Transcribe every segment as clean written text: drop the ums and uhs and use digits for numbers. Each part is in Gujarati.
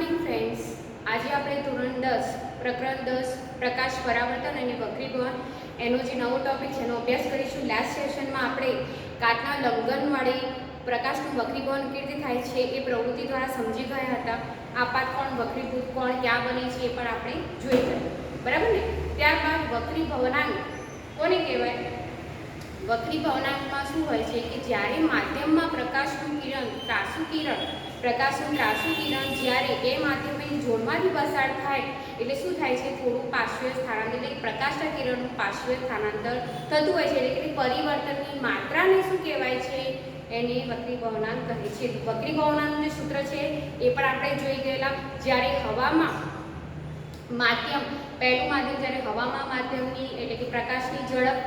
મોર્નિંગ ફ્રેન્ડ્સ, આજે આપણે ધોરણ 10 પ્રકરણ 10 પ્રકાશ પરાવર્તન અને વક્રીભવન એનો જે નવો ટોપિક છે એનો અભ્યાસ કરીશું. લાસ્ટ સેશનમાં આપણે કાચના લંઘનવાળી પ્રકાશનું વક્રીભવન કેવી રીતે થાય છે એ પ્રવૃત્તિ દ્વારા સમજી ગયા હતા. આપાત કોણ, વક્રીભૂત કોણ, ક્યાં બને છે એ પણ આપણે જોઈ ગયા, બરાબર ને. ત્યારબાદ વક્રીભવનાંક કોને કહેવાય? વક્રીભવનાંકમાં શું હોય છે કે જ્યારે માધ્યમમાં પ્રકાશનું કિરણ, પ્રકાશનું ત્રાસુ કિરણ જ્યારે બે માધ્યમની જોડમાંથી પસાર થાય એટલે શું થાય છે? થોડું પાર્શ્વીય સ્થાનાંતર, એટલે પ્રકાશના કિરણનું પાર્શ્વીય સ્થાનાંતર થતું હોય છે. એટલે કે પરિવર્તનની માત્રાને શું કહેવાય છે? એને વક્રીભવનાંક કહે છે. વક્રીભવનાંકનું જે સૂત્ર છે એ પણ આપણે જોઈ ગયેલા. જ્યારે હવામાં માધ્યમ, પહેલું માધ્યમ જ્યારે હવામાં માધ્યમની એટલે કે પ્રકાશની ઝડપ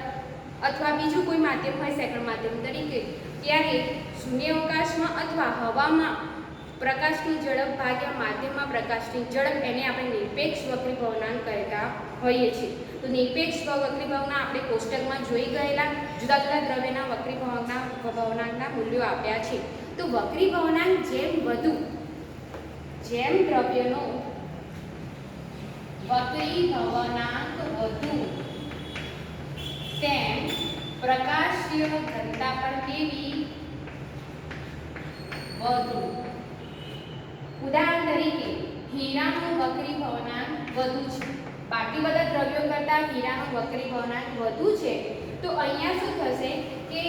અથવા બીજું કોઈ માધ્યમ હોય સેકન્ડ માધ્યમ તરીકે, ત્યારે શૂન્યાવકાશમાં અથવા હવામાં પ્રકાશની ઝડપ ભાગ્યા માધ્યમમાં પ્રકાશની ઝડપ, એને આપણે નિરપેક્ષ વક્રીભવનાંક કહેતા હોઈએ છીએ. તો નિરપેક્ષ વક્રીભવનાંક આપણે કોષ્ટકમાં જોઈ ગયેલા. જુદા જુદા દ્રવ્યના વક્રીભવનાંકના મૂલ્યો આપ્યા છે. તો વક્રીભવનાંક જેમ દ્રવ્યનો વક્રીભવનાંક વધુ તેમ પ્રકાશીય ઘનતા પણ કેવી? વધુ. ઉદાહરણ તરીકે હીરાનું વક્રીભવનાંક વધુ છે. બાકી બધા દ્રવ્યો કરતાં હીરાનું વક્રીભવનાંક વધુ છે. તો અહીંયા શું થશે કે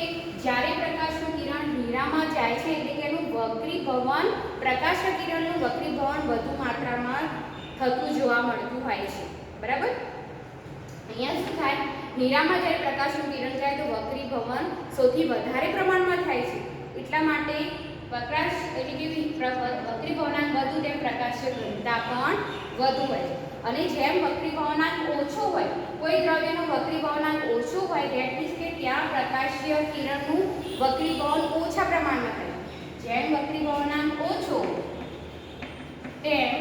જ્યારે પ્રકાશનું કિરણ હીરામાં જાય છે એટલે કે એનું વક્રીભવન, પ્રકાશના કિરણનું વક્રીભવન વધુ માત્રામાં થતું જોવા મળતું હોય છે, બરાબર. અહીંયા શું થાય? હીરામાં જ્યારે પ્રકાશનું કિરણ જાય તો વક્રીભવન સૌથી વધારે પ્રમાણમાં થાય છે. એટલા માટે પ્રકાશ એટલે કે વક્રીભવનાંક વધુ તેમ પ્રકાશીય ઘનતા પણ વધુ હોય છે. અને જેમ વક્રીભવનાંક ઓછો હોય, કોઈ દ્રવ્યનો વક્રીભવનાંક ઓછો હોય, ધેટ મીન્સ કે ત્યાં પ્રકાશીય કિરણનું વક્રીભવન ઓછા પ્રમાણમાં થાય. જેમ વક્રીભવનાંક ઓછો તેમ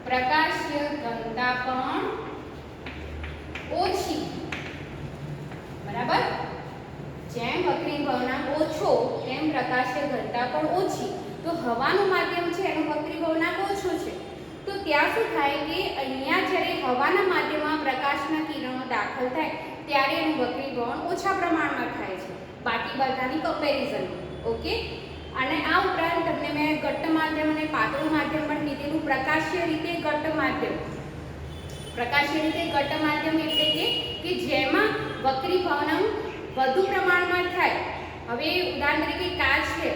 પ્રકાશીય ઘનતા પણ ઓછી, બરાબર. જેમ વક્રીભવનાંક ઓછો તેમ પ્રકાશીય ઘનતા પણ ઓછી. તો હવાનું માધ્યમ છે એનો વક્રીભવનાંક ઓછો છે. તો ત્યાં શું થાય કે અહીંયા જ્યારે હવાના માધ્યમમાં પ્રકાશના કિરણો દાખલ થાય ત્યારે એનું વક્રીભવન ઓછા પ્રમાણમાં થાય છે બાકી બધાની કમ્પેરિઝન. ઓકે. અને આ ઉપરાંત તમને મેં ઘટ્ટ માધ્યમ અને પાતળું માધ્યમ પણ કીધેલું. પ્રકાશીય રીતે ઘટ્ટ માધ્યમ એટલે કે જેમાં વક્રીભવનાંક વધુ પ્રમાણમાં થાય. હવે ઉદાહરણ તરીકે કાચ છે,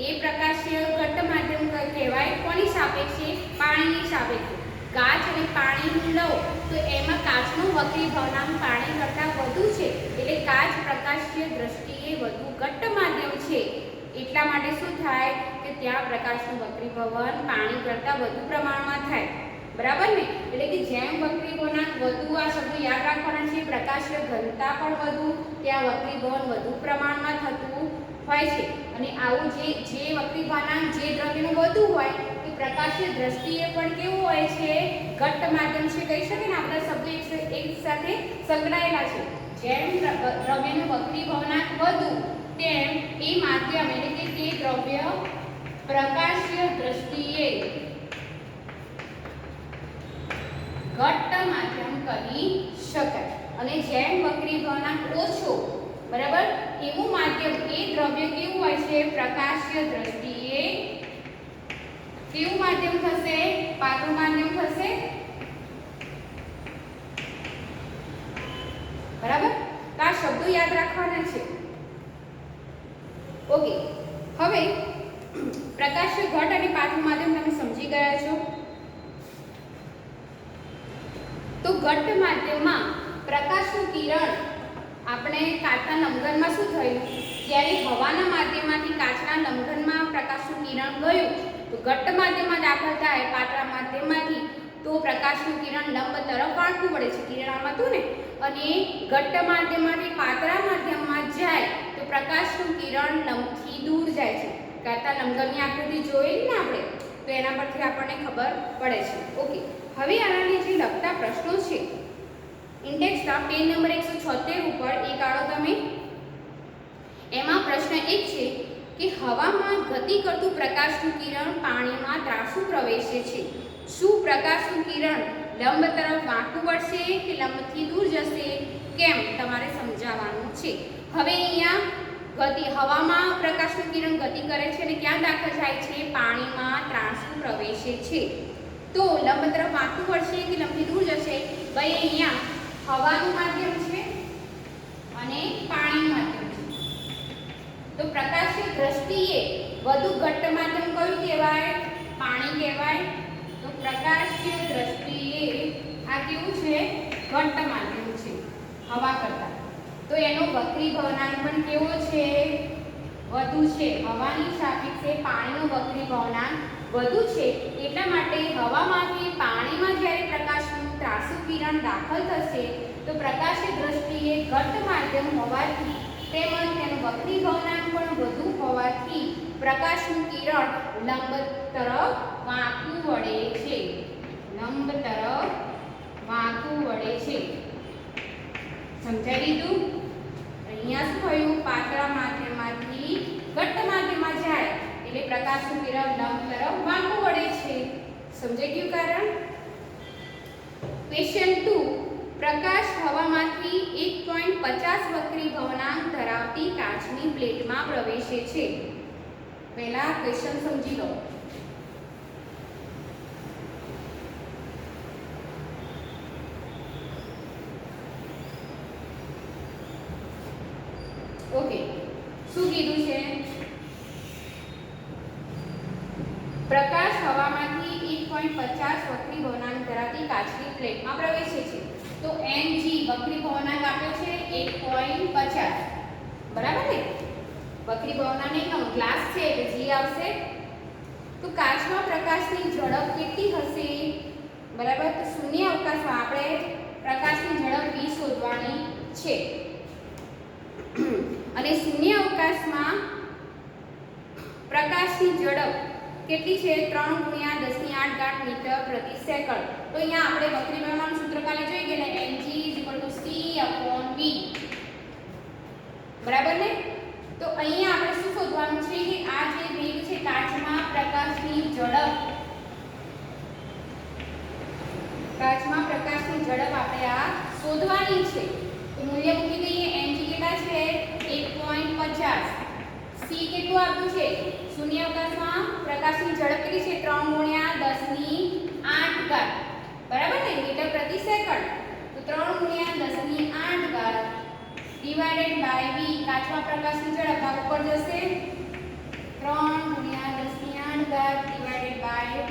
એ પ્રકાશીય ઘટ્ટ માધ્યમ કહેવાય. કોની સાપેક્ષે? પાણીની સાપેક્ષે. કાચ અને પાણી લો તો એમાં કાચનું વક્રીભવનાંક પાણી કરતાં વધુ છે. એટલે કાચ પ્રકાશીય દ્રષ્ટિએ વધુ ઘટ્ટ માધ્યમ છે. એટલા માટે શું થાય કે ત્યાં પ્રકાશનું વક્રીભવન પાણી કરતાં વધુ પ્રમાણમાં થાય, બરાબર ને. એટલે કે જેમ વક્રીભવનાંક વધુ, આ શબ્દો યાદ રાખવાના છે. પ્રકાશીય ઘનતા પણ વધુ, ત્યાં વક્રીભવન વધુ પ્રમાણમાં થતું હોય છે. અને આવું જે વક્રીભવનાંક જે દ્રવ્યનું વધુ હોય એ પ્રકાશીય દ્રષ્ટિએ પણ કેવું હોય છે? ઘટ્ટ માધ્યમ છે કહી શકે ને. આપણા શબ્દો એક સાથે સંકળાયેલા છે. જેમ દ્રવ્યનું વક્રીભવનાંક વધુ તેમ એ માધ્યમ એટલે કે તે દ્રવ્ય પ્રકાશીય દ્રષ્ટિએ ઘટ્ટ માધ્યમ કહી શકાય. અને જેમ વક્રીભવનાંક ઓછો, બરાબર, એવું માધ્યમ એ દ્રવ્ય કેવું હોય છે? પ્રકાશીય દ્રષ્ટિએ કેવું માધ્યમ થશે? પાતળું માધ્યમ થશે, બરાબર. તો આ શબ્દો યાદ રાખવાના છે. ઓકે. હવે પ્રકાશીય ઘટ અને પાતળું માધ્યમ તમે સમજી ગયા છો. તો ઘટ્ટ માધ્યમમાં પ્રકાશનું કિરણ આપણે કાચના લંઘનમાં શું થયું? જ્યારે હવાના માધ્યમમાંથી કાચના લંઘનમાં પ્રકાશનું કિરણ ગયું તો ઘટ્ટ માધ્યમમાં દાખલ થાય પાતળા માધ્યમમાંથી, તો પ્રકાશનું કિરણ લંબ તરફ વાળવું પડે છે. કિરણ આમાં હતું ને. અને ઘટ્ટ માધ્યમમાંથી પાતળા માધ્યમમાં જાય તો પ્રકાશનું કિરણ લંબથી દૂર જાય છે. કાચના લંઘનની આકૃતિ જોયેલી ને આપણે, તો એના પરથી આપણને ખબર પડે છે. ઓકે. હવે આના જે લગતા પ્રશ્નો છે ઇન્ડેક્સના પેજ નંબર 176 ઉપર એ કાઢો તમે. એમાં પ્રશ્ન 1 છે કે હવામાં ગતિ કરતું પ્રકાશનું કિરણ પાણીમાં ત્રાંસુ પ્રવેશે છે. શું પ્રકાશનું કિરણ લંબ તરફ વાંકું વળશે કે લંબથી દૂર જશે? કેમ? તમારે સમજાવવાનું છે. હવે અહીંયા હવામાં પ્રકાશનું કિરણ ગતિ કરે છે અને ક્યાં દાખલ થાય છે? પાણીમાં ત્રાંસુ પ્રવેશે છે. તો લંબ તરફ વાંકું વળશે કે લંબથી દૂર જશે? ભાઈ અહીંયા હવાનું માધ્યમ છે અને પાણીનું માધ્યમ છે. તો પ્રકાશની દ્રષ્ટિએ વધુ ઘટ્ટ માધ્યમ કયું કહેવાય? પાણી કહેવાય. તો પ્રકાશની દ્રષ્ટિએ આ કેવું છે? ઘટ્ટ માધ્યમ છે હવા કરતાં. તો એનો વક્રીભવનાંક પણ કેવો છે? વધુ છે. હવાની સાપેક્ષે પાણીનો વક્રીભવનાંક વધુ છે. એટલા માટે હવામાંથી પાણીમાં જ્યારે પ્રકાશનું ત્રાંસુ કિરણ દાખલ થશે તો પ્રકાશની દ્રષ્ટિએ ઘટ્ટ માધ્યમ હોવાથી તેમજ તેનો વક્રીભવનાંક પણ વધુ હોવાથી પ્રકાશનું કિરણ લંબ તરફ વાંકું વળે છે. લંબ તરફ વાંકું વળે છે. સમજાવી દીધું? અહીંયા શું થયું? પાતળા માધ્યમમાંથી ઘટ્ટ માધ્યમમાં જાય એટલે પ્રકાશનું કિરણ લંબ તરફ વાંકું વળે છે. સમજાઈ ગયું કારણ? ક્વેશ્ચન 2. પ્રકાશ હવામાંથી 1.50 વક્રીભવનાંક ધરાવતી કાચની પ્લેટમાં પ્રવેશે છે. પહેલા ક્વેશ્ચન સમજી લો. ઓકે, શું કીધું છે? પ્રકાશ હવામાંથી 1.50 વક્રીભવનાંક ધરાવતી કાચની પ્લેટમાં પ્રવેશે છે. તો mg વક્રીભવનાંક આપ્યો છે 1.50. બરાબર ને? વક્રીભવનાંક એકનો ગ્લાસ છે એટલે g આવશે. તો કાચમાં પ્રકાશની ઝડપ કેટલી હશે? બરાબર. તો શૂન્ય અવકાશમાં આપણે પ્રકાશની ઝડપ v શોધવાની છે. અને શૂન્ય અવકાશમાં પ્રકાશની ઝડપ કેટલી છે? 3 × 10⁸ મીટર પ્રતિ સેકન્ડ. તો અહીંયા આપણે વક્રીભવનાંક સૂત્ર કાલે જોઈ ગયા ને, mg c/v. બરાબર ને? તો અહીંયા આપણે શું શોધવાનું છે કે આ જે વેગ છે કાચમાં પ્રકાશની ઝડપ, કાચમાં પ્રકાશની ઝડપ આપણે આ શોધવાની છે. તો મૂલ્ય મૂકી દઈએ. mg કેટલા છે? 1.50. c કેટલું આપ્યું છે? શૂન્ય અવકાશમાં પ્રકાશની ઝડપ કેટલી છે? 3 × 10⁸. બરાબર ને? મીટર પ્રતિ સેકન્ડ. તો 3 × 10⁸ ડિવાઇડેડ બાય v. કાચમાં પ્રકાશની ઝડપ ભાગ ઉપર જશે. 3 × 10⁸ ડિવાઇડેડ બાય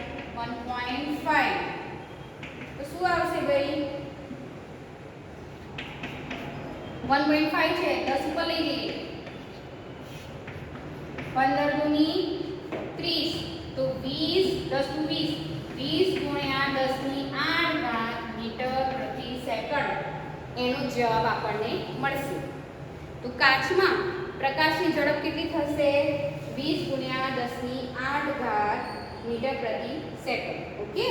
1.5. તો શું આવશે ભાઈ? 1.5 છે. 10 ઉપર લઈ જઈએ. 15 × 30. તો 20 10 × 20 × 10⁸ મીટર પ્રતિ સેકન્ડ એનો જવાબ આપણને મળશે. તો કાચમાં પ્રકાશની ઝડપ કેટલી થશે? 20 × 10⁸ મીટર પ્રતિ સેકન્ડ. ઓકે?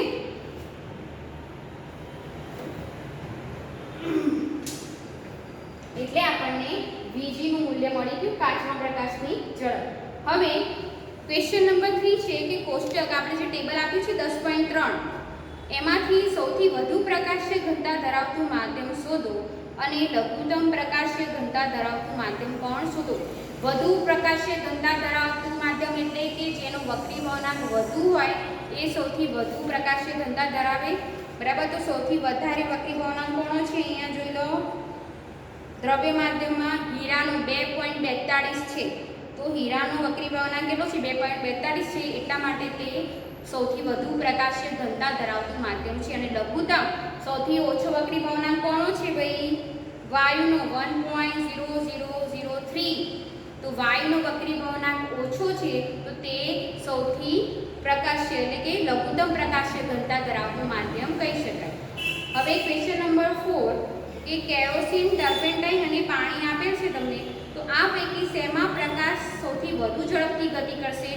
એટલે આપણને Vg નું મૂલ્ય મળી ગયું કાચમાં પ્રકાશની ઝડપ. હવે ક્વેશ્ચન નંબર 3 છે કે કોષ્ટક આપણે જે ટેબલ આપ્યું છે 10.3 એમાંથી સૌથી વધુ પ્રકાશીય ઘનતા ધરાવતું માધ્યમ શોધો અને લઘુત્તમ પ્રકાશીય ઘનતા ધરાવતું માધ્યમ કોણ? શોધો. વધુ પ્રકાશીય ઘનતા ધરાવતું માધ્યમ એટલે કે જેનો વક્રીભવનાંક વધુ હોય એ સૌથી વધુ પ્રકાશીય ઘનતા ધરાવે. બરાબર. તો સૌથી વધારે વક્રીભવનાંક કોનો છે? અહીંયા જોઈ લો. દ્રવ્ય માધ્યમમાં હીરાનો 2.42 છે. તો હીરાનો વક્રીભવનાંક કેટલો છે? 2.42 છે. એટલા માટે તે સૌથી વધુ પ્રકાશીય ઘનતા ધરાવતું માધ્યમ છે. અને લઘુત્તમ સૌથી ઓછો વક્રીભવનાંક કોનો છે ભાઈ? વાયુનો 1.0003. તો વાયુનો વક્રીભવનાંક ઓછો છે તો તે સૌથી પ્રકાશીય એટલે કે લઘુત્તમ પ્રકાશીય ઘનતા ધરાવતું માધ્યમ કહી શકાય. હવે ક્વેશ્ચન નંબર 4 કે કેરોસીન, ટર્પેન્ટાઇન અને પાણી આપેલ છે તમને. તો આ પૈકી શેમાં પ્રકાશ સૌથી વધુ ઝડપથી ગતિ કરશે?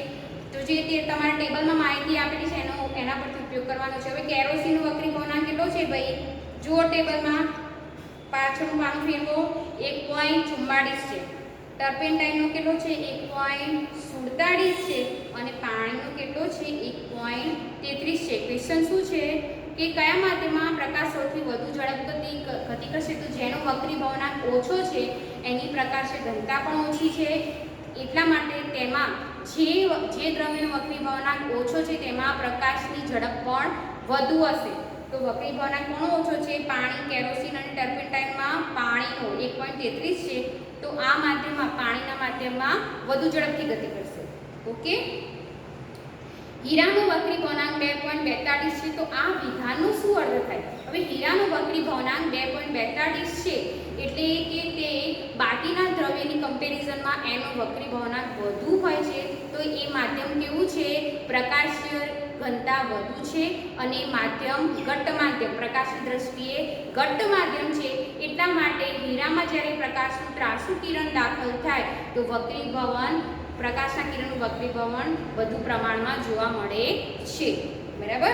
તો જે તે તમારા ટેબલમાં માહિતી આપેલી છે એના પરથી ઉપયોગ કરવાનો છે. હવે કેરોસીનનો વક્રીભવનાંક કેટલો છે ભાઈ? જુઓ ટેબલમાં પાછળનું પાનું ફેરવો. 1.44 છે. ટર્પેન્ટાઇનનો કેટલો છે 1.47 છે અને પાણીનો કેટલો છે 1.33 છે. ક્વેશ્ચન શું છે કે કયા માધ્યમમાં પ્રકાશ સૌથી વધુ ઝડપથી ગતિ કરશે? તો જેનો વક્રીભવનાંક ઓછો છે એની પ્રકાશ ઘનતા પણ ઓછી છે, એટલા માટે તેમાં જે દ્રવ્યનો વક્રીભવનાંક ઓછો છે તેમાં પ્રકાશની ઝડપ પણ વધુ હશે. તો વક્રીભવનાંક કોનો ઓછો છે? પાણી, કેરોસીન અને ટર્પેન્ટાઇનમાં પાણીનો 1.33 છે. તો આ માધ્યમમાં પાણીના માધ્યમમાં વધુ ઝડપથી ગતિ કરશે. ઓકે, હીરાનો વક્રીભવનાંક 2.42 છે. તો આ વિધાનનો શું અર્થ થાય? હવે હીરાનો વક્રીભવનાંક 2.42 છે એટલે કે તે બાકીના દ્રવ્યની કમ્પેરિઝનમાં એનો વક્રીભવનાંક વધુ હોય છે. તો એ માધ્યમ કેવું છે? પ્રકાશીય ઘનતા વધુ છે અને માધ્યમ ઘટ્ટ માધ્યમ, પ્રકાશની દ્રષ્ટિએ ઘટ્ટ માધ્યમ છે. એટલા માટે હીરામાં જ્યારે પ્રકાશનું ત્રાંસુ કિરણ દાખલ થાય તો વક્રીભવન, પ્રકાશના કિરણનું વક્રીભવન વધુ પ્રમાણમાં જોવા મળે છે. બરાબર?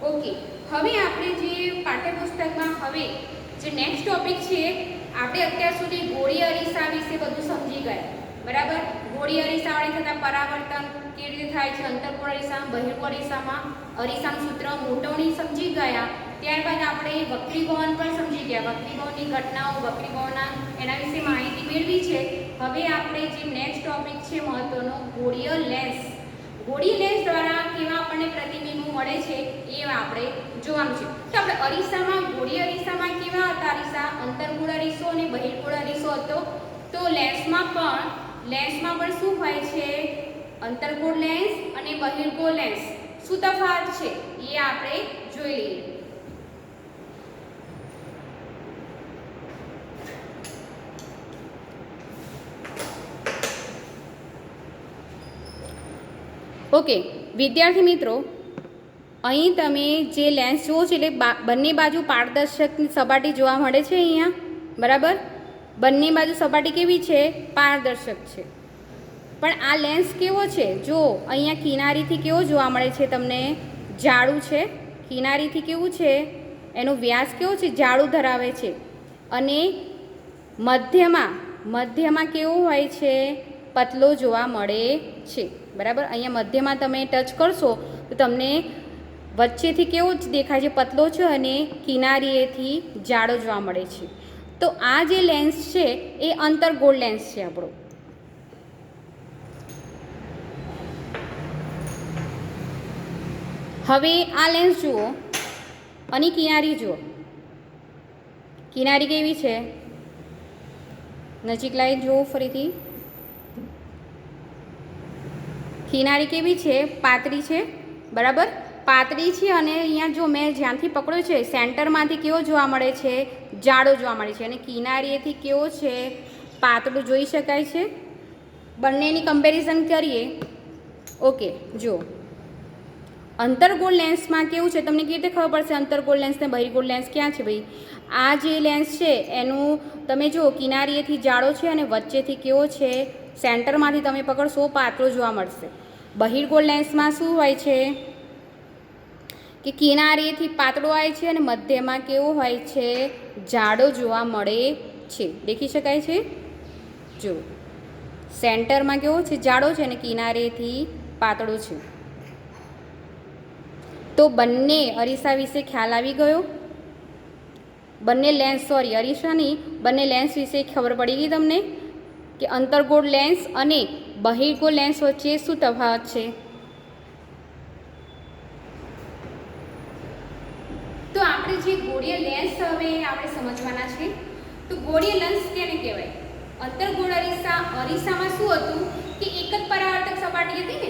ઓકે, હવે આપણે જે પાઠ્યપુસ્તકમાં હવે જે નેક્સ્ટ ટોપિક છે, આપણે અત્યાર સુધી ગોળી અરીસા વિશે બધું સમજી ગયા. બરાબર? ગોળી અરીસા વડે થતા પરાવર્તન કેવી રીતે થાય છે, અંતર્ગોળ અરીસામાં, બહિર્ગોળ અરીસામાં, અરીસાનું સૂત્ર, મોટવણી સમજી ગયા. ત્યારબાદ આપણે વક્રીભવન પણ સમજી ગયા. વક્રીભવનની ઘટનાઓ, વક્રીભવનાંક, એના વિશે માહિતી મેળવી છે. હવે આપણે જે નેક્સ્ટ ટોપિક છે મહત્વનો, ગોળીય લેન્સ. ગોળીય લેન્સ દ્વારા કેવા આપણને પ્રતિબિંબો મળે છે એ આપણે જોવાનું છે. તો આપણે અરીસામાં, ગોળીય અરીસામાં કેવા હતા અરીસા? અંતર્ગોળ અરીસો અને બહિર્ગોળ અરીસો હતો. તો લેન્સમાં પણ શું હોય છે? અંતર્ગોળ લેન્સ અને બહિર્ગોળ લેન્સ. શું તફાવત છે એ આપણે જોઈ લઈએ. ઓકે વિદ્યાર્થી મિત્રો, અહીં તમે જે લેન્સ જુઓ છો એટલે બંને બાજુ પારદર્શકની સપાટી જોવા મળે છે અહીંયા. બરાબર? બંને બાજુ સપાટી કેવી છે? પારદર્શક છે. પણ આ લેન્સ કેવો છે? જો અહીંયા કિનારીથી કેવો જોવા મળે છે તમને? જાડું છે. કિનારીથી કેવું છે? એનો વ્યાસ કેવો છે? જાડું ધરાવે છે. અને મધ્યમાં કેવું હોય છે? પતલો જોવા મળે છે. બરાબર? અહીંયા મધ્યમાં તમે ટચ કરશો તો તમને વચ્ચેથી કેવો જ દેખાય છે? પતલો છે અને કિનારીએથી જાડો જોવા મળે છે. તો આ જે લેન્સ છે એ અંતર્ગોળ લેન્સ છે આપણો. હવે આ લેન્સ જુઓ અને કિનારી જુઓ. કિનારી કેવી છે? નજીક લાવી જુઓ ફરીથી. કિનારી કેવી છે? પાતળી છે. બરાબર? પાતળી છે અને અહીંયા જો મેં જ્યાંથી પકડ્યો છે સેન્ટરમાંથી કેવો જોવા મળે છે? જાડો જોવા મળે છે. અને કિનારીએથી કેવો છે? પાતળું જોઈ શકાય છે. બંનેની કમ્પેરિઝન કરીએ. ઓકે, જુઓ અંતર્ગોળ લેન્સમાં કેવું છે? તમને કેવી રીતે ખબર પડશે અંતર્ગોળ લેન્સ ને બહિર્ગોળ લેન્સ ક્યાં છે ભાઈ? આ જે લેન્સ છે એનું તમે જુઓ કિનારીએથી જાડો છે અને વચ્ચેથી કેવો છે? સેન્ટરમાંથી તમે પકડશો પાતળો જોવા મળશે. બહિર્ગોળ લેન્સમાં શું હોય છે કે કિનારીએથી પાતળો હોય છે અને મધ્યમાં કેવો હોય છે? જાડો જોવા મળે છે. દેખી શકાય છે? જો સેન્ટરમાં કેવો છે? જાડો છે અને કિનારીએથી પાતળો છે. તો બંને અરીસા વિશે ખ્યાલ આવી ગયો. બંને લેન્સ વિશે ખબર પડી ગઈ તમને કે અંતર્ગોળ લેન્સ અને બહિર્ગોળ લેન્સ વચ્ચે શું તફાવત છે. તો આપણે જે ગોળીય લેન્સ હવે આપણે સમજવાના છે. તો ગોળીય લેન્સ કેને કહેવાય? અંતર્ગોળ અરીસામાં શું હતું કે એક જ પરાવર્તક સપાટી હતી ને,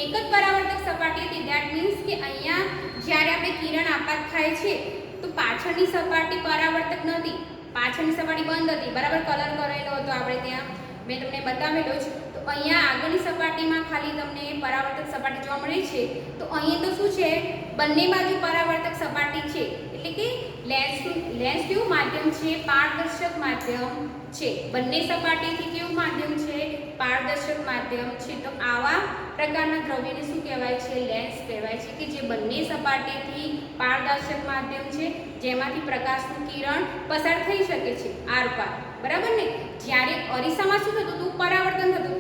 એક જ પરાવર્તક સપાટી હતી. ધેટ મીન્સ કે અહીંયા જ્યારે આપણે કિરણ આપાત થાય છે તો પાછળની સપાટી પરાવર્તક નહોતી, પાછળની સપાટી બંધ હતી. બરાબર? કલર કરેલો હતો આપણે ત્યાં, મેં તમને બતાવેલો છે. તો અહીંયા આગળની સપાટીમાં ખાલી તમને પરાવર્તક સપાટી જોવા મળે છે. તો અહીંયા તો શું છે? બંને બાજુ પરાવર્તક સપાટી છે. એટલે કે લેન્સ કેવું માધ્યમ છે? પારદર્શક માધ્યમ છે. બંને સપાટીથી કેવું માધ્યમ છે? પારદર્શક માધ્યમ છે. તો આવા પ્રકારના દ્રવ્યને શું કહેવાય છે? લેન્સ કહેવાય છે, કે જે બંને સપાટીથી પારદર્શક માધ્યમ છે, જેમાંથી પ્રકાશનું કિરણ પસાર થઈ શકે છે આરપાર. બરાબર ને? જ્યારે અરીસામાં શું થતું હતું? પરાવર્તન થતું હતું.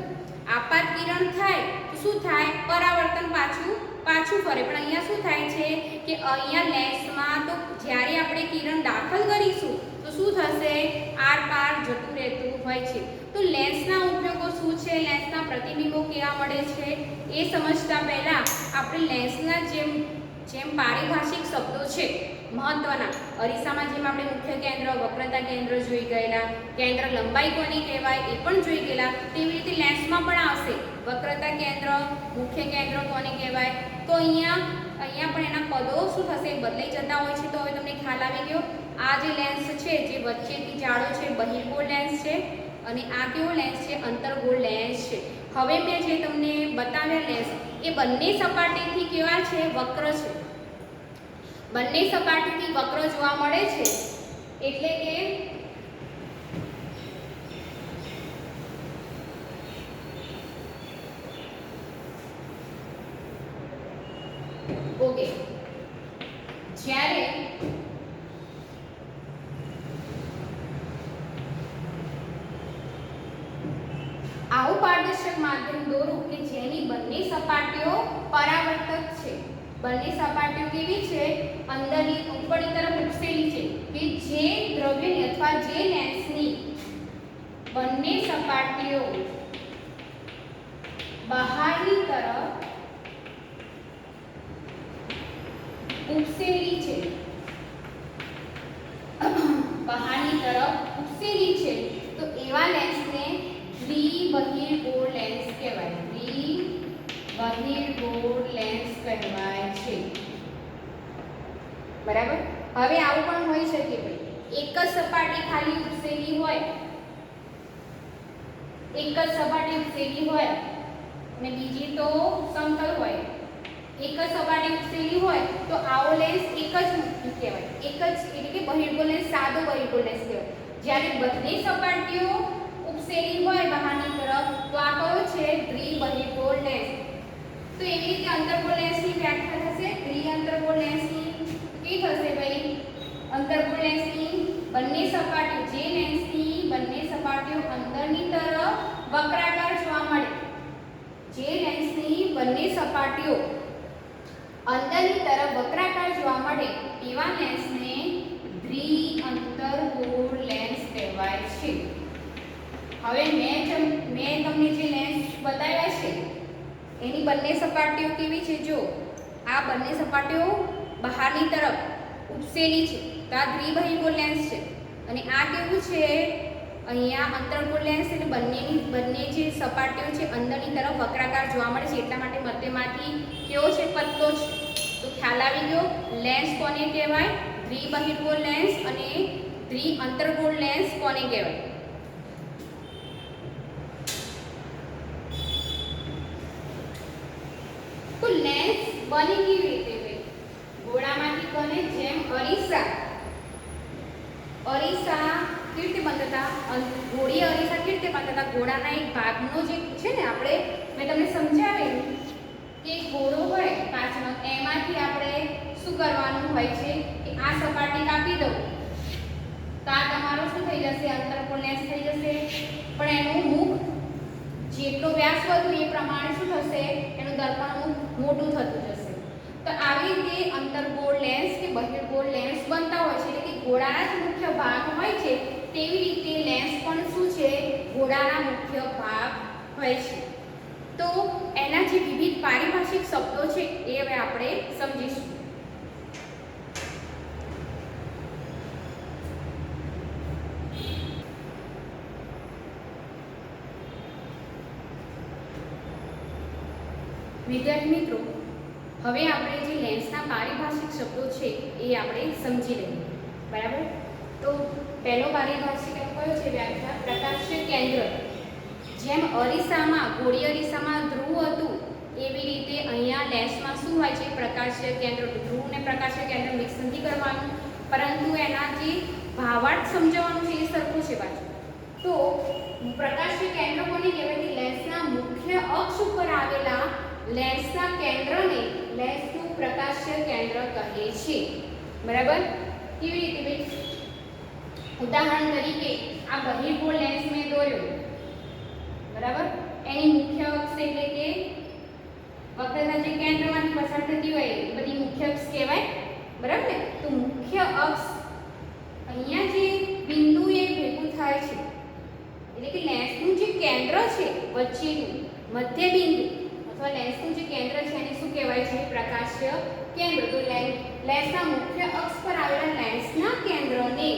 આપાત કિરણ થાય તો શું થાય? પરાવર્તન પાછું ફરે. પણ અહીંયા શું થાય છે કે અહીંયા લેન્સમાં તો જ્યારે આપણે કિરણ દાખલ કરીશું તો શું થશે? આર પાર જતું રહેતું હોય છે. તો લેન્સના ઉપયોગો શું છે? લેન્સના પ્રતિબિંબો કેવા મળે છે એ સમજતા પહેલા આપણે લેન્સના જેમ પારિભાષિક શબ્દો છે મહત્વના, અરીસામાં જેમ આપણે મુખ્ય કેન્દ્ર, વક્રતા કેન્દ્ર જોઈ ગયેલા, કેન્દ્ર લંબાઈ કોને કહેવાય એ પણ જોઈ ગયેલા, તેવી રીતે લેન્સમાં પણ આવશે વક્રતા કેન્દ્ર, મુખ્ય કેન્દ્ર કોને કહેવાય. તો અહીંયા પણ એના પદો શું થશે? બદલાઈ જતા હોય છે. તો હવે તમને ખ્યાલ આવી ગયો. આ જે લેન્સ છે જે વચ્ચેથી જાડો છે બહિર્ગોળ લેન્સ છે અને આ કેવો લેન્સ છે? અંતર્ગોળ લેન્સ છે. હવે મેં જે તમને બતાવ્યા લેન્સ એ બંને સપાટીથી કેવા છે? વક્ર છે. બંને સપાટીથી વક્ર જોવા મળે છે. એટલે કે ઓકે, જ્યારે આવું પારદર્શક માધ્યમ દોરું કે જેની બંને સપાટીઓ પરાવર્તક છે. બંને સપાટીઓ કેવી છે? અંદરની ઉપરની તરફ ઉપસેલી છે કે જે દ્રવ્યની અથવા જે લેન્સની બંને સપાટીઓ બહારની તરફ ઉપસેલી છે, બહારની તરફ ઉપસેલી છે, તો એવા લેન્સને દ્વિબહિર્ગોળ લેન્સ કહેવાય. દ્વિબહિર્ગોળ લેન્સ કહેવાય છે. બરાબર? હવે આવું પણ હોઈ શકે ભાઈ, એક જ સપાટી ખાલી ઉપસેલી હોય, એક જ સપાટી ઉપસેલી હોય અને બીજી તો સમતલ હોય. એક જ સપાટી ઉપસેલી હોય તો આવો લેન્સ એક જ કહેવાય. એક જ એટલે કે બહિર્ગોળ લેન્સ, સાદો બહિર્ગોળ લેન્સ કહેવાય. જ્યારે બંને સપાટીઓ ઉપસેલી હોય બહારની તરફ તો આ કયો છે? દ્વિબહિર્ગોળ લેન્સ. તો એવી રીતે અંતર્ગોળ લેન્સની વ્યાખ્યા થશે. દ્વિઅંતર્ગોળ લેન્સની કેવી થશે ભાઈ? અંતર્ગોળ લેન્સની બંને સપાટીઓ, જે લેન્સની બંને સપાટીઓ અંદરની તરફ વક્રાકાર જોવા મળે, જે લેન્સની બંને સપાટીઓ અંદરની તરફ વક્રાકાર જોવા મળે એવા લેન્સને દ્વિઅંતર્ગોળ લેન્સ કહેવાય છે. હવે મેં તમને જે લેન્સ બતાવ્યા છે એની બંને સપાટીઓ કેવી છે? જો આ બંને સપાટીઓ બહારની તરફ ઉપસેલી છે તો આ દ્વિબહિર્ગોળ લેન્સ છે. અને આ કેવું છે? અહીંયા અંતર્ગોળ લેન્સ. એટલે બંને જે સપાટીઓ છે અંદરની તરફ વક્રાકાર જોવા મળે છે એટલા માટે મધ્યમાંથી કેવો છે? પતલો છે. તો ખ્યાલ આવી ગયો. લેન્સ કોને કહેવાય? દ્વિબહિર્ગોળ લેન્સ. અને દ્વિઅંતર્ગોળ લેન્સ કોને કહેવાય? તો લેન્સ બને કેવી રીતે ભાઈ? ગોળામાંથી બને. જેમ અરીસા કેવી રીતે બનતા? ગોળી અરીસા કેવી રીતે બનતા? ગોળાના એક ભાગનો જે છે ને, આપણે મેં તમને સમજાવેલું કે ગોળો હોય કાચનો, એમાંથી આપણે શું કરવાનું હોય છે કે આ સપાટી કાપી દો તો આ તમારો શું થઈ જશે? અંતર્ગોળ લેન્સ થઈ જશે. પણ એનું મુખ જેટલો વ્યાસ વધુ એ પ્રમાણે શું થશે? એનું દર્પણ મોટું થતું જશે. તો આવી રીતે અંતર્ગોળ લેન્સ કે બહિર્ગોળ લેન્સ બનતા હોય છે. એટલે કે ગોળાના જ મુખ્ય ભાગ હોય છે તેવી રીતે લેન્સ પણ શું છે? ગોળાના મુખ્ય ભાગ હોય છે. તો એના જે વિવિધ પારિભાષિક શબ્દો છે એ હવે આપણે સમજીશું. વિદ્યાર્થી મિત્રો, હવે આપણે જે લેન્સના પારિભાષિક શબ્દો છે એ આપણે સમજી લઈએ. બરાબર? તો પહેલો પારિભાષિક કયો છે? વ્યાખ્યા પ્રકાશ્ય કેન્દ્ર. જેમ અરીસામાં, ગોળી અરીસામાં ધ્રુવ હતું એવી રીતે અહીંયા લેન્સમાં શું હોય છે? પ્રકાશ્ય કેન્દ્ર. ધ્રુવ ને પ્રકાશ્ય કેન્દ્ર મિક્સ નથી કરવાનું, પરંતુ એના જે ભાવાર્થ સમજાવવાનું છે એ સરખું છે પાછું. તો પ્રકાશ્ય કેન્દ્ર કોને કહેવાય? લેન્સના મુખ્ય અક્ષ ઉપર આવેલા લેન્સના કેન્દ્રને લેન્સનું પ્રકાશ્ય કેન્દ્ર કહે છે. બરાબર? કેવી રીતે ભાઈ? ઉદાહરણ તરીકે આ બહિર્ગોળ લેન્સ મેં દોર્યો, બરાબર, એની મુખ્ય અક્ષ એટલે કે વક્રતા જે કેન્દ્રમાંથી પસાર થતી હોય એ બધી મુખ્ય અક્ષ કહેવાય, બરાબર ને? તો મુખ્ય અક્ષ અહીંયા જે બિંદુએ ભેગું થાય છે એટલે કે લેન્સનું જે કેન્દ્ર છે વચ્ચેનું મધ્ય બિંદુ અથવા લેન્સનું જે કેન્દ્ર છે એને શું કહેવાય છે? પ્રકાશ્ય કેન્દ્ર. તો લેન્સના મુખ્ય અક્ષ પર આવેલા લેન્સના કેન્દ્રને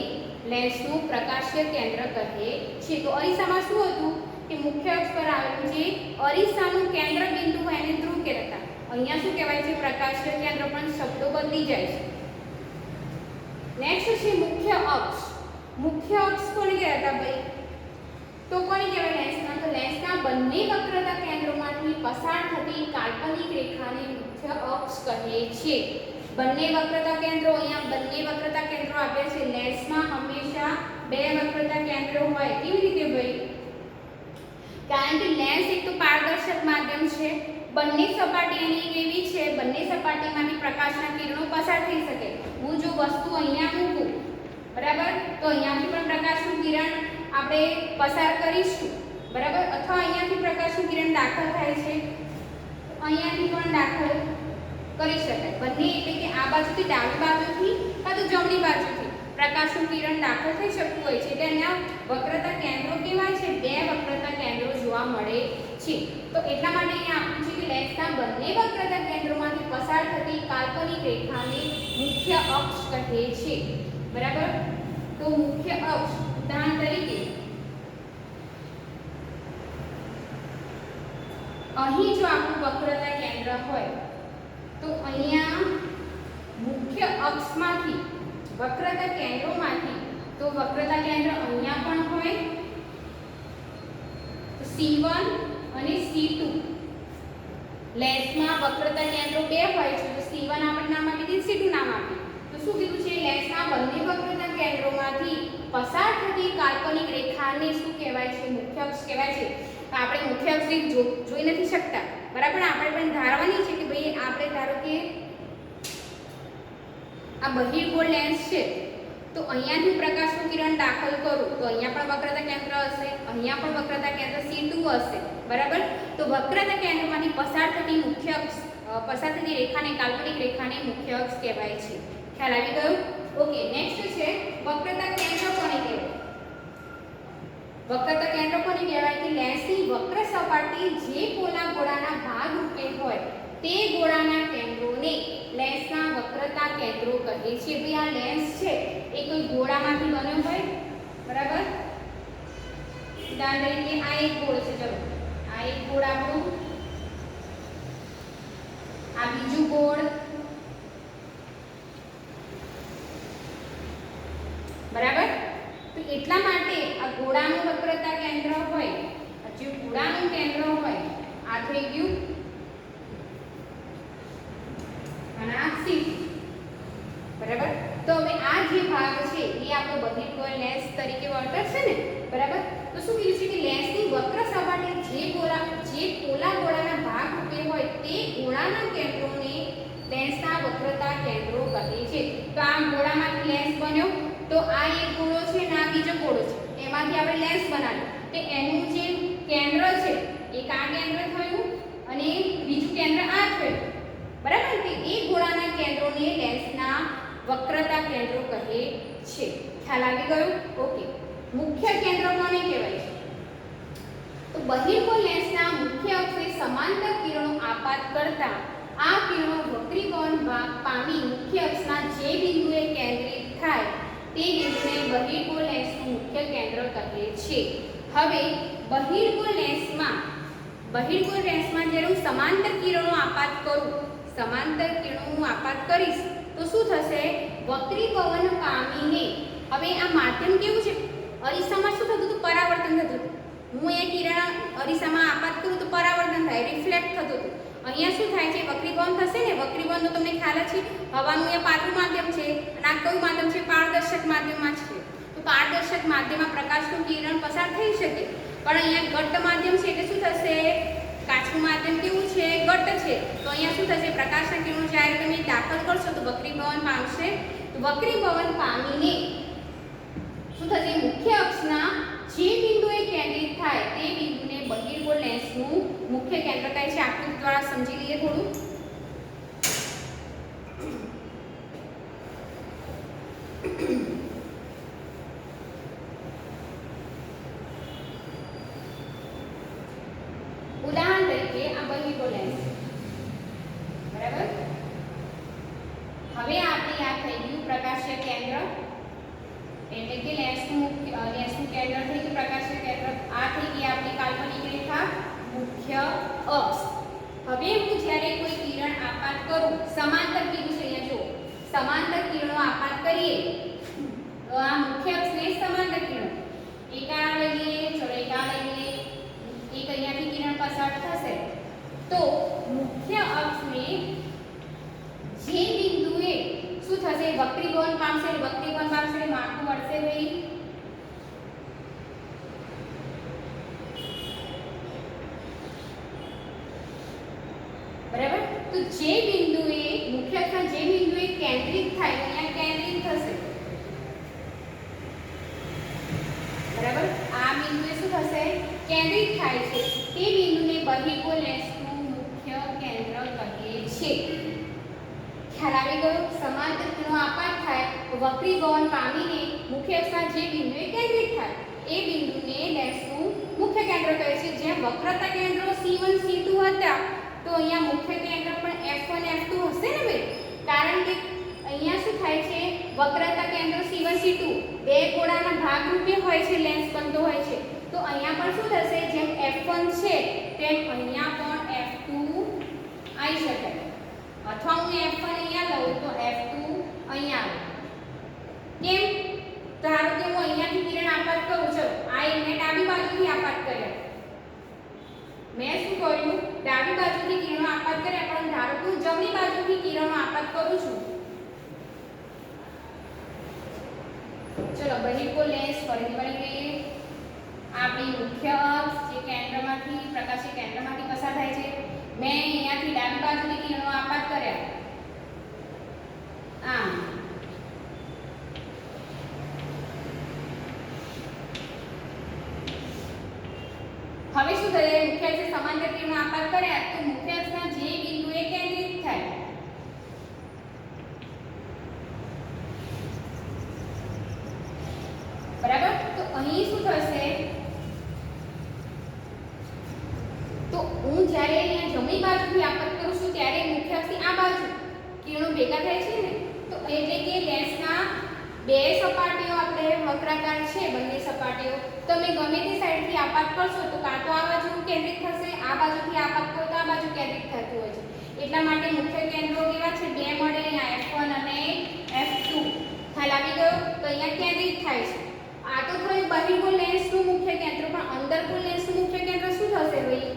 લેન્સનું પ્રકાશ્ય કેન્દ્ર કહે છે. તો અરીસામાં શું હતું કે મુખ્ય અક્ષ પર આવેલું જે અરીસાનું કેન્દ્ર બિંદુ હોય એને ધ્રુવ કહેવાતા. અહીંયા શું કહેવાય છે? પ્રકાશ્ય કેન્દ્ર. પણ શબ્દો બદલી જાય છે. નેક્સ્ટ છે મુખ્ય અક્ષ. મુખ્ય અક્ષ કોને કહેવાતા ભાઈ? તો કોને કહેવાય લેન્સના? તો લેન્સના બંને વક્રતા કેન્દ્રોમાંથી પસાર થતી કાલ્પનિક રેખાને મુખ્ય અક્ષ કહે છે. બંને વક્રતા કેન્દ્રો, અહીંયા બંને વક્રતા કેન્દ્રો આપ્યા છે. લેન્સમાં હંમેશા બે વક્રતા કેન્દ્રો હોય. કેવી રીતે ભાઈ? કારણ કે લેન્સ એક તો પારદર્શક માધ્યમ છે, બંને સપાટી એની એવી છે, બંને સપાટીમાંથી પ્રકાશના કિરણો પસાર થઈ શકે. હું જો વસ્તુ અહીંયા મૂકું, બરાબર, તો અહીંયાથી પણ પ્રકાશનું કિરણ આપણે પસાર કરીશું, બરાબર, અથવા અહીંયાથી પ્રકાશનું કિરણ દાખલ થાય છે, અહીંયાથી પણ દાખલ કરી શકાય. બંને એટલે કે આ બાજુથી ડાબી બાજુથી કાં તો જમણી બાજુથી પ્રકાશનું કિરણ દાખલ થઈ શકતું હોય છે. એટલે અહીંયા વક્રતા કેન્દ્રો કેવા છે? બે વક્રતા કેન્દ્રો જોવા મળે છે. તો એટલા માટે અહીંયા આપ્યું છે કે લેન્સના બંને વક્રતા કેન્દ્રોમાંથી પસાર થતી કાલ્પનિક રેખાને મુખ્ય અક્ષ કહે છે, બરાબર. તો મુખ્ય અક્ષ ઉદાહરણ તરીકે અહીં જો આપણું વક્રતા કેન્દ્ર હોય તો અહીંયા મુખ્ય અક્ષમાંથી વક્રતા કેન્દ્રોમાંથી તો વક્રતા કેન્દ્ર અહીંયા પણ હોય તો C1 અને C2. લેન્સમાં વક્રતા કેન્દ્રો બે હોય છે તો C1 આપણે નામ આપી દીધું, C2 નામ આપ્યું. તો શું કીધું છે? લેન્સના બંને વક્રતા કેન્દ્રોમાંથી પસાર થતી કાલ્પનિક રેખાને શું કહેવાય છે? મુખ્ય અક્ષ કહેવાય છે. તો આપણે મુખ્ય અક્ષ જોઈ નથી શકતા, બરાબર. આપણે પણ ધારવાની છે કે ભાઈ આપણે ધારો કે આ બહિર્ગોળ લેન્સ છે તો અહીંયાથી પ્રકાશનું કિરણ દાખલ કરું તો અહીંયા પણ વક્રતા કેન્દ્ર હશે, અહીંયા પણ વક્રતા કેન્દ્ર C2 હશે, બરાબર. તો વક્રતા કેન્દ્રમાંથી પસાર થતી મુખ્ય અક્ષ પસાર થતી રેખાને કાલ્પનિક રેખાને મુખ્ય અક્ષ કહેવાય છે. ખ્યાલ આવી ગયો? ઓકે. નેક્સ્ટ છે વક્રતા કેન્દ્ર કોને કહેવાય? વક્રતા કેન્દ્ર કોને કહેવાય? કે લેન્સની વક્ર સપાટી જે પોલા ગોળાના ભાગ રૂપે હોય તે ગોળાના કેન્દ્રોને લેન્સના વક્રતા કેન્દ્રો કહે છે. ભાઈ આ લેન્સ છે એ કોઈ ગોળામાંથી બન્યો હોય, બરાબર. ઉદાહરણ તરીકે આ એક ગોળ છે, ચલો આ એક ગોળ આપણું, આ બીજું ગોળ, બરાબર. તો એટલા માટે આ ગોળાનું વક્રતા કેન્દ્ર હોય, જે ગોળાનું કેન્દ્ર હોય આ થઈ ગયું અને આ C, બરાબર. તો હવે આ જે ભાગ છે એ આપણો બહિર્ગોળ લેન્સ તરીકે વર્તશે ને, બરાબર. તો શું કીધું છે કે લેન્સની વક્ર સપાટી જે પોલા ગોળાના ભાગ રૂપે હોય તે ગોળાના કેન્દ્રોને લેન્સના વક્રતા કેન્દ્રો કહે છે. તો આ ગોળામાંથી લેન્સ બન્યો તો આ એક ગોળો છે ને આ બીજો ગોળો છે, એમાંથી આપણે લેન્સ બનાવ્યો તો એનું જે કેન્દ્ર છે એક આ કેન્દ્ર થયું અને બીજું કેન્દ્ર આ થયું, બરાબર. કે એ ગોળાના કેન્દ્રોને લેન્સના વક્રતા કેન્દ્રો કહે છે. ખ્યાલ આવી ગયો? ઓકે. મુખ્ય કેન્દ્ર કોને કહેવાય છે? તો બહિર્ગોળ લેન્સના મુખ્ય અક્ષે સમાંતર કિરણો આપાત કરતા આ કિરણો વક્રીકોણ પામી મુખ્ય અક્ષના જે બિંદુએ કેન્દ્રિત થાય તે બિંદુને બહિર્ગોળ લેન્સનું મુખ્ય કેન્દ્ર કહે છે. હવે બહિર્ગોળ લેન્સમાં જ્યારે હું સમાંતર કિરણો આપાત કરું, સમાંતર કિરણો હું આપાત કરીશ તો શું થશે? વક્રીભવન પામીને, હવે આ માધ્યમ કેવું છે? અરીસામાં શું થતું હતું? પરાવર્તન થતું હતું. હું એ કિરણ અરીસામાં આપાત કરું તો પરાવર્તન થાય, રિફ્લેક્ટ થતું હતું. અહીંયા શું થાય છે? વક્રીભવન થશે ને. વક્રીભવનનો તમને ખ્યાલ છે, હવાનું એ પાતળું માધ્યમ છે અને આ કયું માધ્યમ છે? પારદર્શક માધ્યમમાં છે. તો પારદર્શક માધ્યમમાં પ્રકાશનું કિરણ પસાર થઈ શકે, પણ અહીંયા ઘટ્ટ માધ્યમ છે એટલે શું થશે? કાચનું માધ્યમ કેવું છે? ઘટ્ટ છે. તો અહીંયા શું થશે? પ્રકાશના કિરણો જ્યારે તમે દાખલ કરશો તો વક્રીભવન પામશે. તો વક્રીભવન પામીને શું થશે? મુખ્ય અક્ષના જે બિંદુએ કેન્દ્રિત થાય તે બિંદુને બહિર્ગોળ લેન્સનું મુખ્ય કેન્દ્ર કહે છે. આકૃતિ દ્વારા સમજી લઈએ થોડું. ઉદાહરણ તરીકે આ બહિર્ગોળ લેન્સ, બરાબર. હવે આપણી આ થઈ ગયું પ્રકાશીય કેન્દ્ર, એટલે કે લેન્સનું કેન્દ્ર થઈ ગયું પ્રકાશીય કેન્દ્ર. આ થઈ ગઈ આપણી કાલ્પનિક રેખા, મુખ્ય અક્ષ. હવે હું જ્યારે કોઈ કિરણ આપાત કરું, સમાંતર કીધું છે અહીંયા જો, સમાંતર કિરણો આપાત કરીએ તો આ મુખ્ય અક્ષને સમાંતર કિરણો, એક આ લઈ લઈએ, ચલો એક આ લઈ લઈએ, એક અહીંયાથી કિરણ પસાર થશે તો મુખ્ય અક્ષને જે બિંદુએ શું થશે? વક્રીકોણ પામશે. વક્રીકોણ પામશે, માથું વળશે ભાઈ. બરાબર. તો જે બિંદુએ મુખ્ય અક્ષના જે બિંદુએ કેન્દ્રિત થાય, અહીંયા કેન્દ્રિત થશે, બરાબર. આ બિંદુએ શું થશે? કેન્દ્રિત થાય છે. તે બિંદુને બહિર્ગોળ લેન્સનું મુખ્ય કેન્દ્ર કહે છે. ખ્યાલ આવી ગયો? સમાંતર કિરણો આપાત થાય તો વક્રીગોળ પામીને મુખ્ય અક્ષના જે બિંદુએ કેન્દ્રિત થાય એ બિંદુને લેન્સનું મુખ્ય કેન્દ્ર કહે છે. જ્યાં વક્રતા કેન્દ્રો C1 C2 હતા તો અહીંયા મુખ્ય કેન્દ્ર પણ F1 F2 હશે ને ભાઈ, કારણ કે અહીંયા શું થાય છે? વક્રતા કેન્દ્ર C1 C2 બે ગોળાના ભાગ રૂપે હોય છે, લેન્સ બનતો હોય છે. તો અહીંયા પણ શું થશે? જેમ F1 છે તેમ અહીંયા પણ F2 આવી શકે, અથવા હું F1 અહીંયા લઉં તો F2 અહીંયા આવે. કેમ? ધારો કે હું અહીંયાથી કિરણ આપાત કરું છું, આ એને ડાબી બાજુથી આપાત કર્યા, મેં શું કર્યું? ડાબી બાજુથી કિરણો આપાત કર્યા, પણ ધારો કે હું જમણી બાજુથી કિરણો આપાત કરું છું. ચલો બહિર્ગોળ લેન્સ ફરીથી બની ગઈ. આપણી મુખ્ય અક્ષ જે કેન્દ્રમાંથી પ્રકાશીય કેન્દ્રમાંથી પસાર થાય છે, મેં અહીંયાથી ડાબી બાજુથી કિરણો આપાત કર્યા, આમ. હવે શું થશે? મુખ્ય અક્ષે સમાંતર કિરણો આપાત કર્યા તો મુખ્ય અક્ષના જે બિંદુએ કેન્દ્રિત થાય, બરાબર. તો અહીં શું થશે? તો હું જ્યારે અહીંયા જમણી બાજુથી આપાત કરું છું ત્યારે મુખ્ય અક્ષની આ બાજુ કિરણો ભેગા થાય છે ને, તો એટલે કે લેન્સના બે સપાટીઓ આપણે વક્રાકાર છે, બંને સપાટીઓ તમે ગમે તે સાઈડથી આપાત કરશો તો કાં તો આ બાજુ કેન્દ્રિત થશે, આ બાજુથી આપાત કરો તો આ બાજુ કેન્દ્રિત થતું હોય છે. એટલા માટે મુખ્ય કેન્દ્રો કેવા છે? બે મળે, અહીંયા F1 અને F2. ખ્યાલ આવી ગયો? તો અહીંયા કેન્દ્રિત થાય છે. આ તો થયું બહિર્ગોળ લેન્સનું મુખ્ય કેન્દ્ર, પણ અંતર્ગોળ લેન્સનું મુખ્ય કેન્દ્ર શું થશે ભાઈ?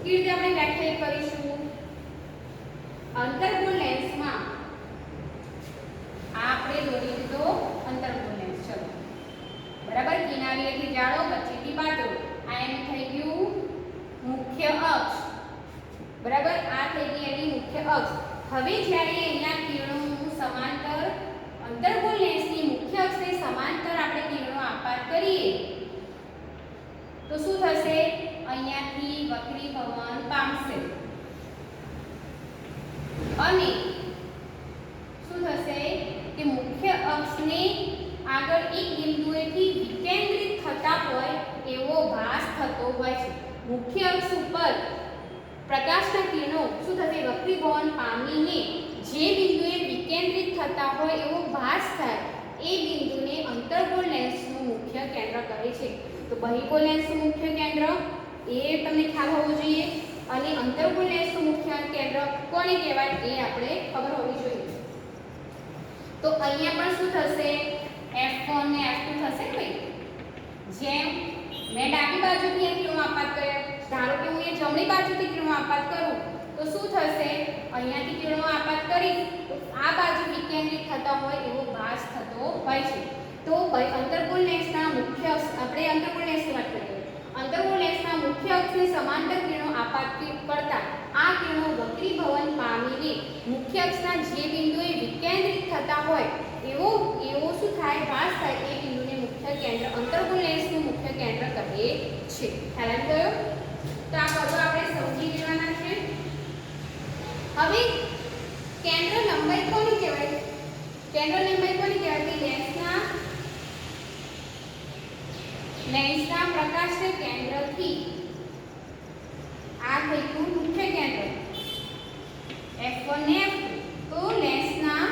કેવી રીતે આપણે વ્યાખ્યાયિત કરીશું? અંતર્ગોળ લેન્સમાં આપણે દોરી દીધો અંતર્ગોળ લેન્સ, ચલો બરાબર. કિનારીએથી જાડો, વચ્ચેથી પાતળો, આ એનું થઈ ગયું મુખ્ય અક્ષ, બરાબર. આ થઈ ગઈ એની મુખ્ય અક્ષ. હવે જ્યારે અહીંયા કિરણોનું સમાંતર અંતર્ગોળ લેન્સની મુખ્ય અક્ષને સમાંતર આપણે કિરણો આપાત કરીએ તો શું થશે? અહીંયાથી વક્રીભવન પામશે અને શું થશે કે મુખ્ય અક્ષને આગળ એક બિંદુએથી વિકેન્દ્રિત થતા હોય એવો ભાસ થતો હોય છે. મુખ્ય અક્ષ ઉપર પ્રકાશના કિરણો શું થશે? વક્રીભવન પામીને જે બિંદુએ વિકેન્દ્રિત થતા હોય એવો ભાસ થાય એ બિંદુને અંતર્ગોળ લેન્સનું મુખ્ય કેન્દ્ર કહે છે. તો બહિર્ગોળ લેન્સનું મુખ્ય કેન્દ્ર એ તમને ખ્યાલ હોવો જોઈએ, અને અંતર્ગોળ લેન્સનું મુખ્ય કેન્દ્ર કોને કહેવાય એ આપણે ખબર હોવી જોઈએ. તો અહીંયા પણ શું થશે? F1 ને F2 થશે ને ભાઈ. જેમ મેં ડાબી બાજુથી આ કિરણો આપાત કર્યા, ધારો કે હું એ જમણી બાજુથી કિરણો આપાત કરું તો શું થશે? અહીંયાથી કિરણો આપાત કરી તો આ બાજુ વિકેન્દ્રિત થતા હોય એવો ભાસ થતો હોય છે. તો અંતર્ગોળ લેન્સના મુખ્ય અક્ષ, આપણે અંતર્ગોળ લેન્સની વાત કરીએ, અંતર્ગોળ લેન્સના મુખ્ય અક્ષને સમાંતર કિરણો આપાત કરતા આ કિરણો વક્રીભવન પામીને મુખ્ય અક્ષના જે બિંદુએ વિકેન્દ્રિત થતા હોય એવો શું થાય? ભાસ થાય, એ બિંદુને મુખ્ય મુખ્ય કેન્દ્ર અંતર્ગુણ લેન્સનું મુખ્ય કેન્દ્ર કહે છે. ખ્યાલ આવી ગયો? તો આ બધું આપણે સમજી લેવાના છે. હવે કેન્દ્ર લંબાઈ કોની કહેવાય? કેન્દ્ર લંબાઈ કોની કહેવાય? લેન્સના પ્રકાશ કેન્દ્રથી આ થઈ ગયું મુખ્ય કેન્દ્ર F1 ને F2. તો લેન્સના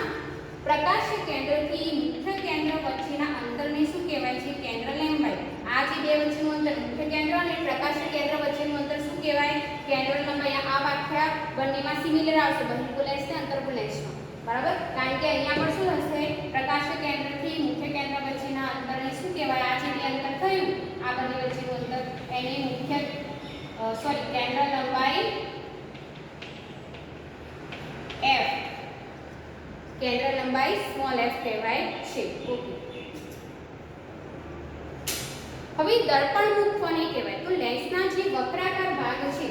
પ્રકાશ કેન્દ્રથી મુખ્ય કેન્દ્ર વચ્ચેના અંતરને શું કહેવાય છે? કેન્દ્ર લંબાઈ. આ જે બે વચ્ચેનું અંતર મુખ્ય કેન્દ્ર અને પ્રકાશ કેન્દ્ર વચ્ચેનું અંતર શું કહેવાય? કેન્દ્ર લંબાઈ. આ વ્યાખ્યા બંનેમાં સિમિલર આવશે, બહિર્ગોળ લેન્સ ને અંતર્ગોળ લેન્સમાં. બરાબર? કારણ કે અહીંયા પણ શું હશે? પ્રકાશ કેન્દ્રથી મુખ્ય કેન્દ્ર વચ્ચેના અંતરને શું કહેવાય? આ જે બે અંતર થયું આ બંને વચ્ચેનું અંતર એની મુખ્ય કેન્દ્ર લંબાઈ f, કેન્દ્ર લંબાઈ સ્મોલ f કહેવાય છે. ઓકે. હવે દર્પણ મુખ કોને કહેવાય? તો લેન્સના જે વક્રાકાર ભાગ છે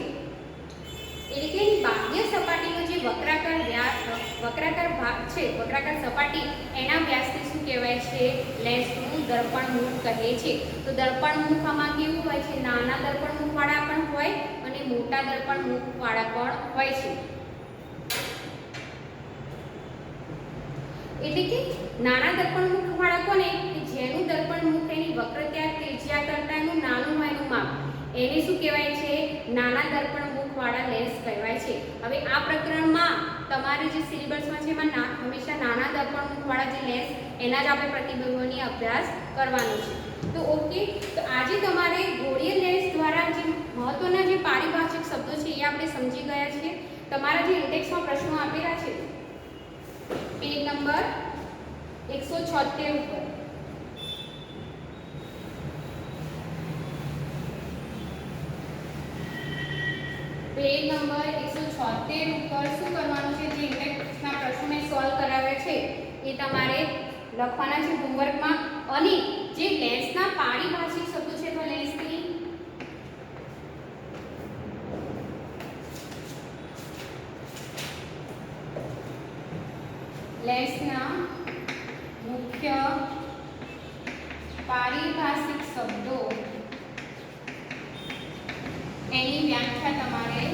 એટલે કે બાહ્ય સપાટીનો જે વક્રાકાર ભાગ છે, વક્રાકાર સપાટી, એના વ્યાસને શું કહેવાય છે? લેન્સનું દર્પણ મુખ કહે છે. તો દર્પણ મુખમાં કેવું હોય છે? નાના દર્પણ મુખવાળા પણ હોય અને મોટા દર્પણ મુખવાળા પણ હોય છે. એટલે કે નાના દર્પણ મુખવાળા કોને? કે જેનું દર્પણ મુખ એની વક્રતા ત્રિજ્યા કરતાં એનું નાનું હોય એનું માપ, એને શું કહેવાય છે? નાના દર્પણ મુખવાળા લેન્સ કહેવાય છે. હવે આ પ્રકરણમાં તમારે જે સિલેબસમાં છે એમાં હંમેશા નાના દર્પણ મુખવાળા જે લેન્સ એના જ આપણે પ્રતિબિંબોની અભ્યાસ કરવાનો છે. તો ઓકે. તો આજે તમારે ગોળીય લેન્સ દ્વારા જે મહત્વના જે પારિભાષિક શબ્દો છે એ આપણે સમજી ગયા છીએ. તમારા જે ઇન્ડેક્સમાં પ્રશ્નો આપેલા છે પેજ નંબર 176 ઉપર પેજ નંબર 176 ઉપર શું કરવાનું છે? જે ઇન્ડેક્સના પ્રશ્નો મેં સોલ્વ કરાવ્યા છે એ તમારે લખવાના છે હોમવર્કમાં. અને જે લેન્સના પારિભાષિક શબ્દો છે તો લેન્સના મુખ્ય પારિભાષિક શબ્દો એની વ્યાખ્યા તમારે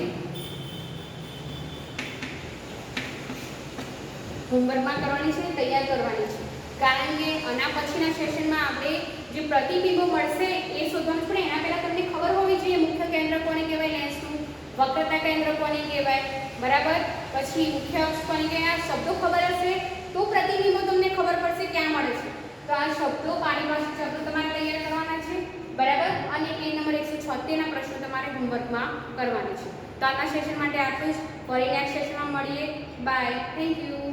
હોમવર્કમાં કરવાની છે, તૈયાર કરવાની છે. કારણ કે આના પછીના સેશનમાં આપણે જે પ્રતિબિંબો મળશે એ શોધવાનું છે. એના પહેલા તમને ખબર હોવી જોઈએ મુખ્ય કેન્દ્ર કોને કહેવાય લેન્સનું, વક્રતા કેન્દ્ર કોને કહેવાય, બરાબર? પછી મુખ્ય અક્ષ કોને કહેવાય? આ શબ્દો ખબર હશે તો પ્રતિબિંબો તમને ખબર પડશે ક્યાં મળે છે. તો આ શબ્દો, પારિભાષિક શબ્દો તમારે તૈયાર કરવાના છે, બરાબર? અને પેજ નંબર 176 ના પ્રશ્નો તમારે હોમવર્કમાં કરવાના છે. તો આજના સેશન માટે આટલું જ. ફરી નેક્સ્ટ સેશનમાં મળીએ. બાય. Thank you.